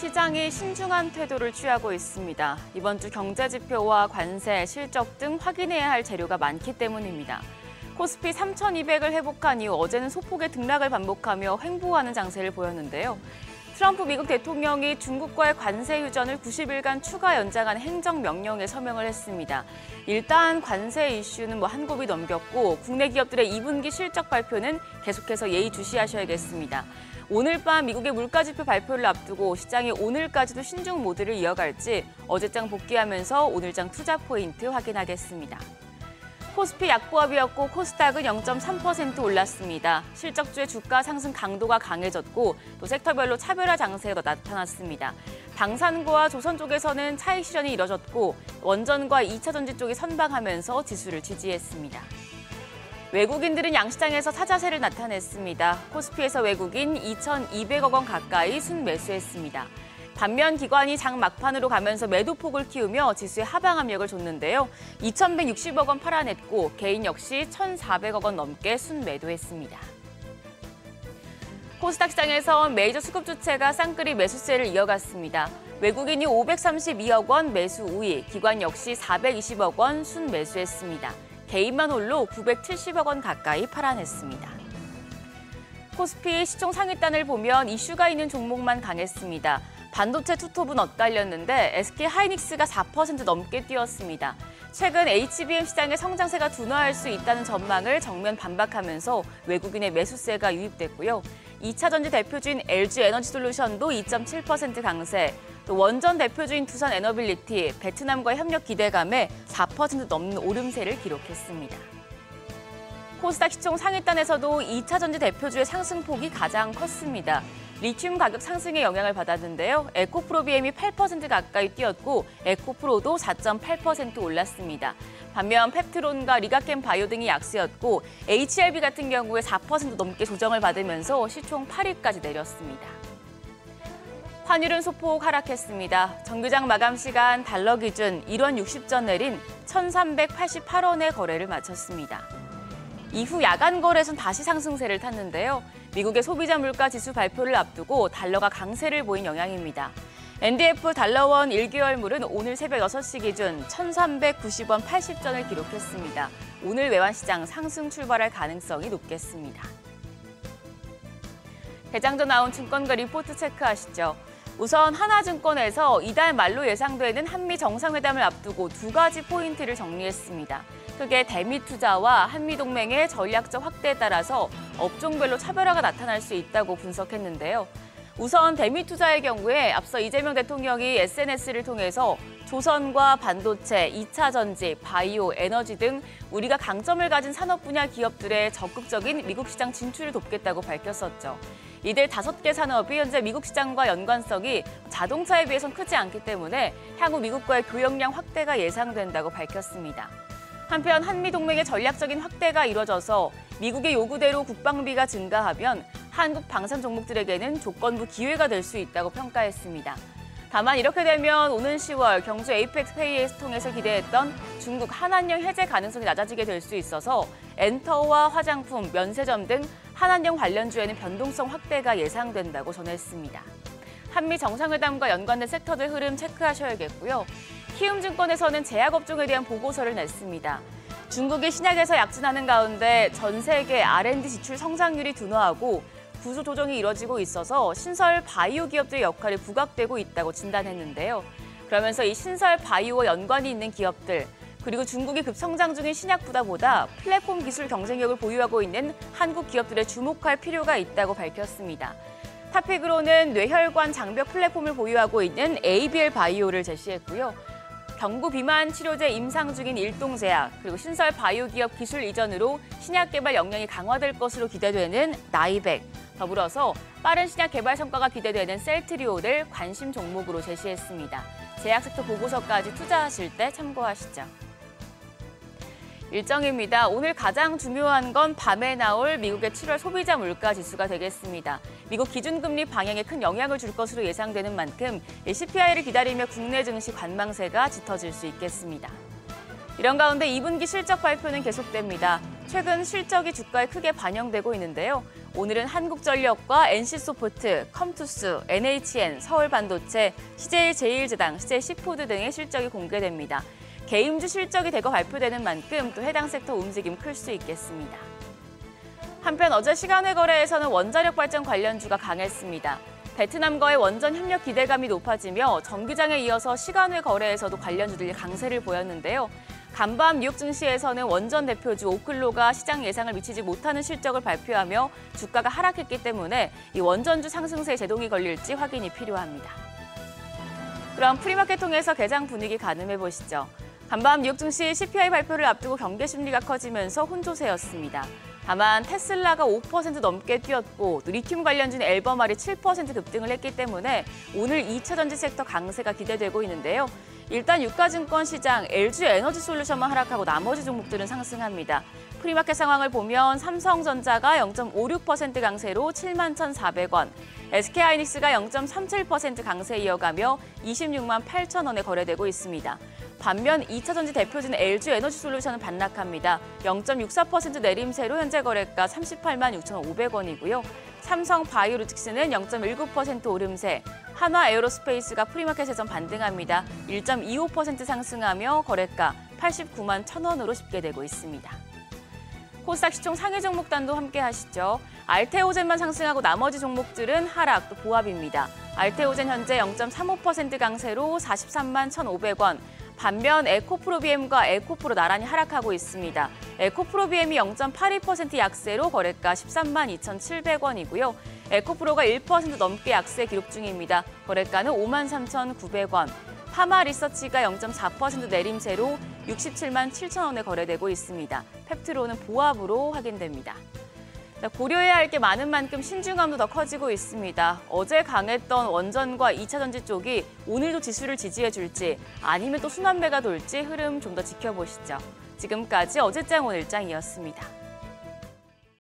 시장이 신중한 태도를 취하고 있습니다. 이번 주 경제 지표와 관세, 실적 등 확인해야 할 재료가 많기 때문입니다. 코스피 3,200을 회복한 이후 어제는 소폭의 등락을 반복하며 횡보하는 장세를 보였는데요. 트럼프 미국 대통령이 중국과의 관세 휴전을 90일간 추가 연장한 행정명령에 서명을 했습니다. 일단 관세 이슈는 한 곱이 넘겼고 국내 기업들의 2분기 실적 발표는 계속해서 예의주시하셔야겠습니다. 오늘 밤 미국의 물가지표 발표를 앞두고 시장이 오늘까지도 신중 모드를 이어갈지 어제장 복귀하면서 오늘장 투자 포인트 확인하겠습니다. 코스피 약보합이었고 코스닥은 0.3% 올랐습니다. 실적주의 주가 상승 강도가 강해졌고 또 섹터별로 차별화 장세가 나타났습니다. 방산과 조선 쪽에서는 차익 실현이 이뤄졌고 원전과 2차 전지 쪽이 선방하면서 지수를 지지했습니다. 외국인들은 양시장에서 사자세를 나타냈습니다. 코스피에서 외국인 2,200억 원 가까이 순매수했습니다. 반면 기관이 장 막판으로 가면서 매도폭을 키우며 지수에 하방 압력을 줬는데요. 2,160억 원 팔아냈고 개인 역시 1,400억 원 넘게 순매도했습니다. 코스닥 시장에서 메이저 수급 주체가 쌍끌이 매수세를 이어갔습니다. 외국인이 532억 원 매수 우위, 기관 역시 420억 원 순매수했습니다. 개인만 홀로 970억 원 가까이 팔아냈습니다. 코스피 시총 상위단을 보면 이슈가 있는 종목만 강했습니다. 반도체 투톱은 엇갈렸는데 SK 하이닉스가 4% 넘게 뛰었습니다. 최근 HBM 시장의 성장세가 둔화할 수 있다는 전망을 정면 반박하면서 외국인의 매수세가 유입됐고요. 2차 전지 대표주인 LG 에너지솔루션도 2.7% 강세, 또 원전 대표주인 두산 에너빌리티, 베트남과의 협력 기대감에 4% 넘는 오름세를 기록했습니다. 코스닥 시총 상위단에서도 2차 전지 대표주의 상승폭이 가장 컸습니다. 리튬 가격 상승의 영향을 받았는데요. 에코프로비엠이 8% 가까이 뛰었고 에코프로도 4.8% 올랐습니다. 반면 펩트론과 리가켄 바이오 등이 약세였고 HLB 같은 경우에 4% 넘게 조정을 받으면서 시총 8위까지 내렸습니다. 환율은 소폭 하락했습니다. 정규장 마감 시간 달러 기준 1원 60전 내린 1,388원의 거래를 마쳤습니다. 이후 야간 거래선 다시 상승세를 탔는데요. 미국의 소비자 물가 지수 발표를 앞두고 달러가 강세를 보인 영향입니다. NDF 달러원 1개월물은 오늘 새벽 6시 기준 1,390원 80전을 기록했습니다. 오늘 외환시장 상승 출발할 가능성이 높겠습니다. 대장전 나온 증권가 리포트 체크하시죠. 우선 하나증권에서 이달 말로 예상되는 한미 정상회담을 앞두고 두 가지 포인트를 정리했습니다. 크게 대미 투자와 한미 동맹의 전략적 확대에 따라서 업종별로 차별화가 나타날 수 있다고 분석했는데요. 우선 대미 투자의 경우에 앞서 이재명 대통령이 SNS를 통해서 조선과 반도체, 2차 전지, 바이오, 에너지 등 우리가 강점을 가진 산업 분야 기업들의 적극적인 미국 시장 진출을 돕겠다고 밝혔었죠. 이들 5개 산업이 현재 미국 시장과 연관성이 자동차에 비해선 크지 않기 때문에 향후 미국과의 교역량 확대가 예상된다고 밝혔습니다. 한편 한미 동맹의 전략적인 확대가 이뤄져서 미국의 요구대로 국방비가 증가하면 한국 방산 종목들에게는 조건부 기회가 될 수 있다고 평가했습니다. 다만 이렇게 되면 오는 10월 경주 에이펙스 회의에서 통해서 기대했던 중국 한한령 해제 가능성이 낮아지게 될 수 있어서 엔터와 화장품, 면세점 등 한한령 관련주에는 변동성 확대가 예상된다고 전했습니다. 한미 정상회담과 연관된 섹터들 흐름 체크하셔야겠고요. 키움증권에서는 제약업종에 대한 보고서를 냈습니다. 중국이 신약에서 약진하는 가운데 전 세계 R&D 지출 성장률이 둔화하고 구조 조정이 이뤄지고 있어서 신설 바이오 기업들의 역할이 부각되고 있다고 진단했는데요. 그러면서 이 신설 바이오와 연관이 있는 기업들, 그리고 중국이 급성장 중인 신약보다보다 플랫폼 기술 경쟁력을 보유하고 있는 한국 기업들에 주목할 필요가 있다고 밝혔습니다. 탑픽으로는 뇌혈관 장벽 플랫폼을 보유하고 있는 ABL 바이오를 제시했고요. 경구 비만 치료제 임상 중인 일동제약, 그리고 신설 바이오 기업 기술 이전으로 신약 개발 역량이 강화될 것으로 기대되는 나이백, 더불어서 빠른 신약 개발 성과가 기대되는 셀트리온을 관심 종목으로 제시했습니다. 제약 섹터 보고서까지 투자하실 때 참고하시죠. 일정입니다. 오늘 가장 중요한 건 밤에 나올 미국의 7월 소비자 물가 지수가 되겠습니다. 미국 기준금리 방향에 큰 영향을 줄 것으로 예상되는 만큼 CPI를 기다리며 국내 증시 관망세가 짙어질 수 있겠습니다. 이런 가운데 2분기 실적 발표는 계속됩니다. 최근 실적이 주가에 크게 반영되고 있는데요. 오늘은 한국전력과 NC소프트, 컴투스, NHN, 서울반도체, CJ제일제당, CJ시푸드 등의 실적이 공개됩니다. 개임주 실적이 대거 발표되는 만큼 또 해당 섹터 움직임 클 수 있겠습니다. 한편 어제 시간외 거래에서는 원자력 발전 관련주가 강했습니다. 베트남과의 원전 협력 기대감이 높아지며 정기장에 이어서 시간외 거래에서도 관련주들이 강세를 보였는데요. 간밤 뉴욕 증시에서는 원전 대표주 오클로가 시장 예상을 미치지 못하는 실적을 발표하며 주가가 하락했기 때문에 이 원전주 상승세에 제동이 걸릴지 확인이 필요합니다. 그럼 프리마켓 통해서 개장 분위기 가늠해 보시죠. 간밤 뉴욕 증시 CPI 발표를 앞두고 경계 심리가 커지면서 혼조세였습니다. 다만 테슬라가 5% 넘게 뛰었고 리튬 관련주는 앨범알이 7% 급등을 했기 때문에 오늘 2차 전지 섹터 강세가 기대되고 있는데요. 일단 유가증권 시장 LG에너지솔루션만 하락하고 나머지 종목들은 상승합니다. 프리마켓 상황을 보면 삼성전자가 0.56% 강세로 71,400원, SK하이닉스가 0.37% 강세 이어가며 26만 8천 원에 거래되고 있습니다. 반면 2차 전지 대표주는 LG에너지솔루션은 반락합니다. 0.64% 내림세로 현재 거래가 38만 6,500원이고요. 삼성바이오로직스는 0.19% 오름세, 한화에어로스페이스가 프리마켓에선 반등합니다. 1.25% 상승하며 거래가 89만 1,000원으로 집계되고 있습니다. 코스닥 시총 상위 종목단도 함께 하시죠. 알테오젠만 상승하고 나머지 종목들은 하락, 또 보합입니다. 알테오젠 현재 0.35% 강세로 43만 1,500원, 반면 에코프로비엠과 에코프로 나란히 하락하고 있습니다. 에코프로비엠이 0.82% 약세로 거래가 13만 2,700원이고요. 에코프로가 1% 넘게 약세 기록 중입니다. 거래가는 5만 3,900원. 파마리서치가 0.4% 내림세로 67만 7천 원에 거래되고 있습니다. 펩트로는 보합으로 확인됩니다. 고려해야 할 게 많은 만큼 신중함도 더 커지고 있습니다. 어제 강했던 원전과 2차 전지 쪽이 오늘도 지수를 지지해 줄지 아니면 또 순환매가 돌지 흐름 좀 더 지켜보시죠. 지금까지 어제장 오늘장이었습니다.